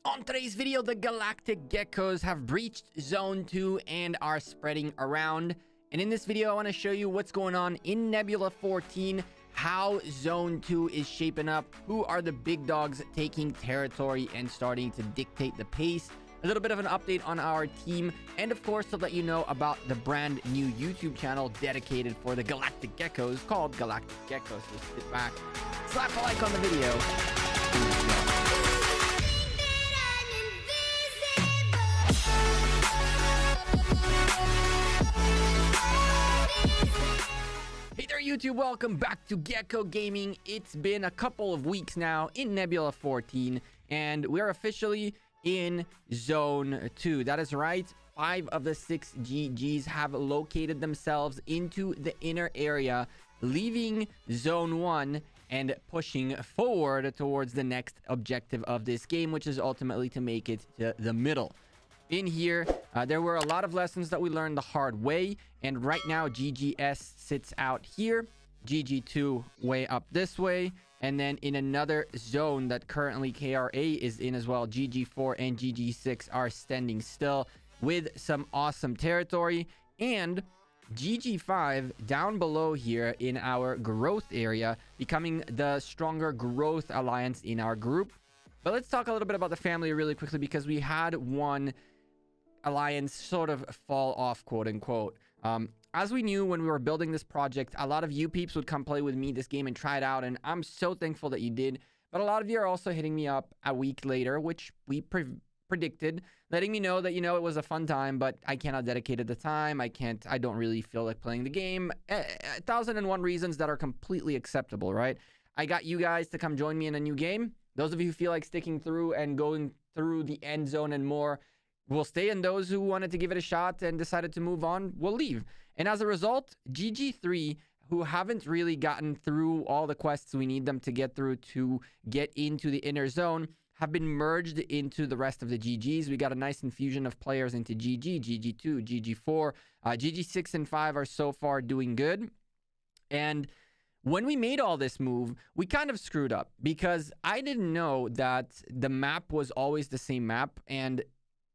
On today's video, the Galactic Geckos have breached Zone 2 and are spreading around. And in this video, I want to show you what's going on in Nebula 14, how Zone 2 is shaping up, who are the big dogs taking territory and starting to dictate the pace, a little bit of an update on our team, and of course to let you know about the brand new YouTube channel dedicated for the Galactic Geckos called Galactic Gekko. So sit back, slap a like on the video. Hey there YouTube, welcome back to Gekko Gaming. It's been a couple of weeks now in Nebula 14 and we're officially in Zone 2. That is right, 5 of the 6 GGs have located themselves into the inner area, leaving Zone 1 and pushing forward towards the next objective of this game, which is ultimately to make it to the middle. In here, there were a lot of lessons that we learned the hard way, and right now GGS sits out here, GG2 way up this way, and then in another zone that currently KRA is in as well, GG4 and GG6 are standing still with some awesome territory, and GG5 down below here in our growth area, becoming the stronger growth alliance in our group. But let's talk a little bit about the family really quickly, because we had one alliance sort of fall off, quote unquote. As we knew when we were building this project, a lot of you peeps would come play with me this game and try it out, and I'm so thankful that you did. But a lot of you are also hitting me up a week later, which we predicted, letting me know that, you know, it was a fun time, but I cannot dedicate the time. I don't really feel like playing the game. 1001 reasons that are completely acceptable, right? I got you guys to come join me in a new game. Those of you who feel like sticking through and going through the end zone and more will stay, and those who wanted to give it a shot and decided to move on will leave. And as a result, GG3, who haven't really gotten through all the quests we need them to get through to get into the inner zone, have been merged into the rest of the GGs. We got a nice infusion of players into GG, GG2, GG4. GG6 and 5 are so far doing good. And when we made all this move, we kind of screwed up, because I didn't know that the map was always the same map, and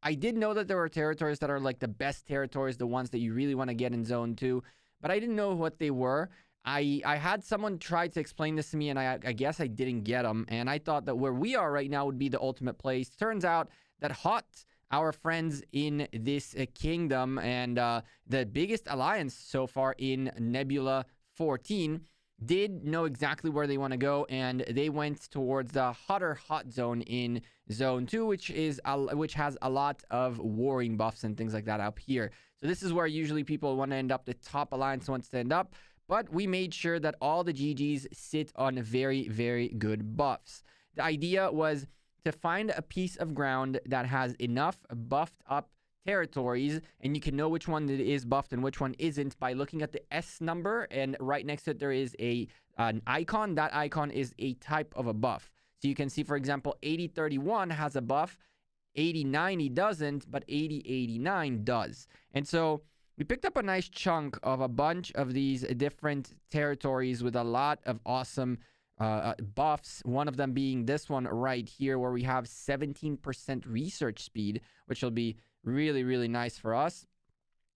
I did know that there were territories that are like the best territories, the ones that you really want to get in Zone 2, but I didn't know what they were. I had someone try to explain this to me, and I guess I didn't get them, and I thought that where we are right now would be the ultimate place. Turns out that Hot, our friends in this kingdom, and the biggest alliance so far in Nebula 14, did know exactly where they want to go, and they went towards the hotter hot zone in Zone 2, which has a lot of warring buffs and things like that up here. So this is where usually people want to end up. The top alliance wants to end up, but we made sure that all the GGs sit on very, very good buffs. The idea was to find a piece of ground that has enough buffed up territories, and you can know which one is buffed and which one isn't by looking at the S number, and right next to it there is an icon. That icon is a type of a buff. So you can see, for example, 8031 has a buff, 8090 doesn't, but 8089 does. And so we picked up a nice chunk of a bunch of these different territories with a lot of awesome buffs, one of them being this one right here, where we have 17% research speed, which will be really, really nice for us.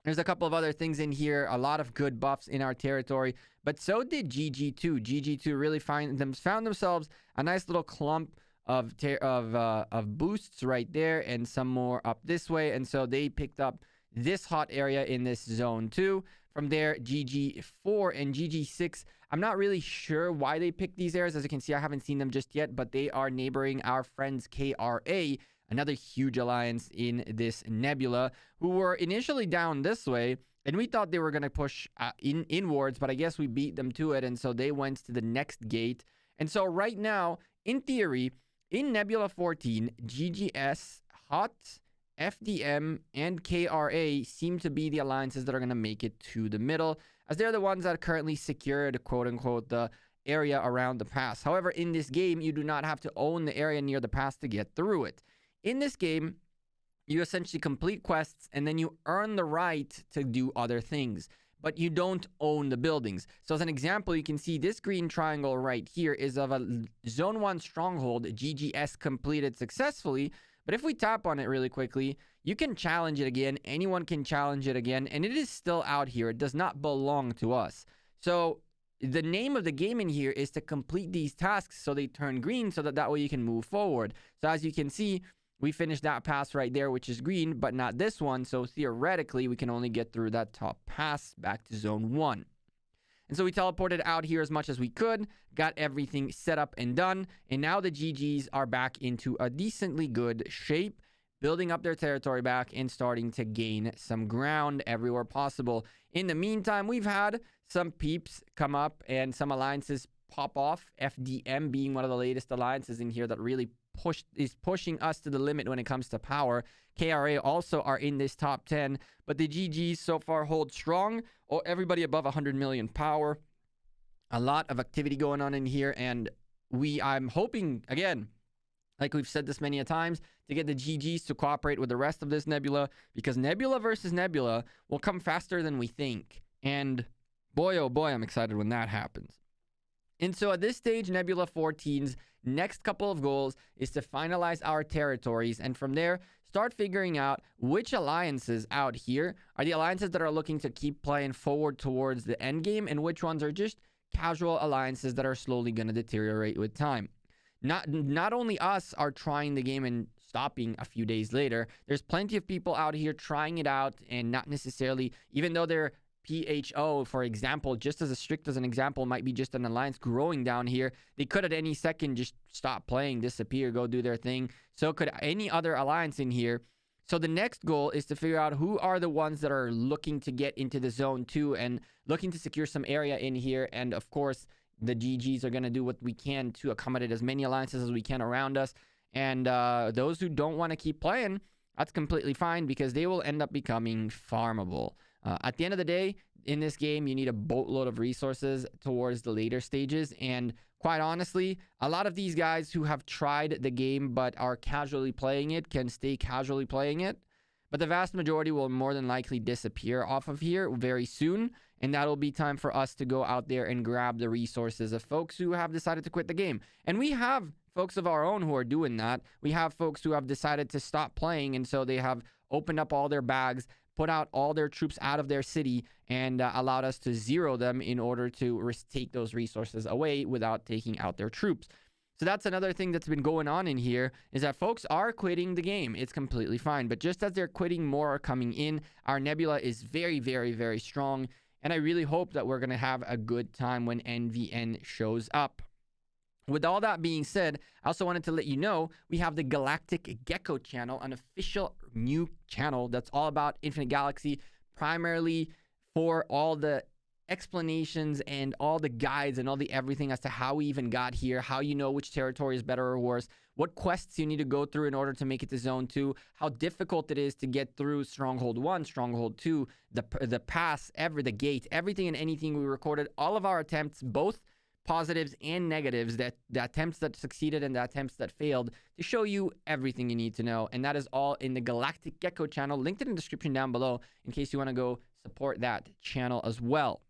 There's a couple of other things in here, a lot of good buffs in our territory, but so did GG2. GG2 really found themselves a nice little clump of boosts right there, and some more up this way, and so they picked up this hot area in this Zone 2. From there, GG4 and GG6, I'm not really sure why they picked these areas. As you can see, I haven't seen them just yet, but they are neighboring our friends KRA, another huge alliance in this nebula, who were initially down this way, and we thought they were going to push inwards, but I guess we beat them to it, and so they went to the next gate. And so right now, in theory, in Nebula 14, GGS, Hot, FDM, and KRA seem to be the alliances that are going to make it to the middle, as they're the ones that currently secured, quote-unquote, the area around the pass. However, in this game, you do not have to own the area near the pass to get through it. In this game, you essentially complete quests, and then you earn the right to do other things. but you don't own the buildings. So as an example, you can see this green triangle right here is of a Zone 1 stronghold, GGS completed successfully, But if we tap on it really quickly, you can challenge it again. Anyone can challenge it again, and it is still out here. It does not belong to us. So the name of the game in here is to complete these tasks so they turn green, so that way you can move forward. So as you can see, we finished that pass right there, which is green, but not this one. So theoretically, we can only get through that top pass back to zone 1. And so we teleported out here as much as we could, got everything set up and done, and now the GGs are back into a decently good shape, building up their territory back and starting to gain some ground everywhere possible. In the meantime, we've had some peeps come up and some alliances pop off, FDM being one of the latest alliances in here that really is pushing us to the limit when it comes to power. KRA also are in this top 10, but the GGs so far hold strong, or everybody above 100 million power. A lot of activity going on in here, and I'm hoping, again, like we've said this many a times, to get the GGs to cooperate with the rest of this nebula, because nebula versus nebula will come faster than we think. And boy, oh boy, I'm excited when that happens. And so at this stage, Nebula 14's next couple of goals is to finalize our territories, and from there, start figuring out which alliances out here are the alliances that are looking to keep playing forward towards the end game, and which ones are just casual alliances that are slowly going to deteriorate with time. Not only us are trying the game and stopping a few days later. There's plenty of people out here trying it out and not necessarily, even though they're PHO, for example, just as a strict as an example, might be just an alliance growing down here. They could at any second just stop playing, disappear, go do their thing. So could any other alliance in here. So the next goal is to figure out who are the ones that are looking to get into the zone 2 and looking to secure some area in here. And of course, the GGs are going to do what we can to accommodate as many alliances as we can around us. And those who don't want to keep playing, that's completely fine, because they will end up becoming farmable. At the end of the day, in this game, you need a boatload of resources towards the later stages. And quite honestly, a lot of these guys who have tried the game but are casually playing it can stay casually playing it. But the vast majority will more than likely disappear off of here very soon. And that'll be time for us to go out there and grab the resources of folks who have decided to quit the game. And we have folks of our own who are doing that. We have folks who have decided to stop playing, and so they have opened up all their bags, put out all their troops out of their city, and allowed us to zero them in order to take those resources away without taking out their troops. So that's another thing that's been going on in here, is that folks are quitting the game. It's completely fine. But just as they're quitting, more are coming in. Our nebula is very, very, very strong. And I really hope that we're going to have a good time when NVN shows up. With all that being said, I also wanted to let you know we have the Galactic Gekko channel, an official new channel that's all about Infinite Galaxy, primarily for all the explanations and all the guides and all the everything as to how we even got here, how you know which territory is better or worse, what quests you need to go through in order to make it to Zone 2, how difficult it is to get through Stronghold 1, Stronghold 2, the pass, the gate, everything and anything. We recorded all of our attempts, both positives and negatives, the attempts that succeeded and the attempts that failed, to show you everything you need to know. And that is all in the Galactic Gekko channel, linked in the description down below in case you want to go support that channel as well.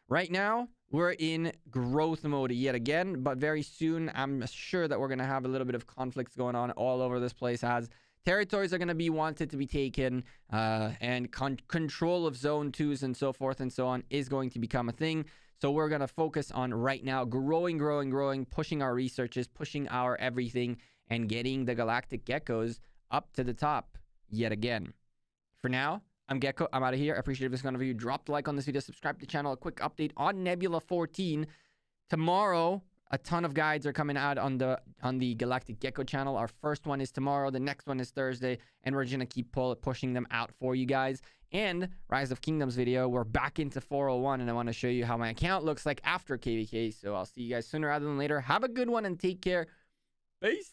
Right now, we're in growth mode yet again, but very soon, I'm sure that we're going to have a little bit of conflicts going on all over this place, as territories are going to be wanted to be taken, and control of Zone 2s and so forth and so on is going to become a thing. So we're going to focus on right now growing, pushing our researches, pushing our everything, and getting the Galactic Geckos up to the top yet again. For now, I'm Gekko. I'm out of here. I appreciate if this one of you dropped a like on this video, subscribe to the channel. A quick update on Nebula 14. Tomorrow, a ton of guides are coming out on the Galactic Gekko channel. Our first one is tomorrow. The next one is Thursday. And we're going to keep pushing them out for you guys. And Rise of Kingdoms video, we're back into 401. And I want to show you how my account looks like after KVK. So I'll see you guys sooner rather than later. Have a good one and take care. Peace.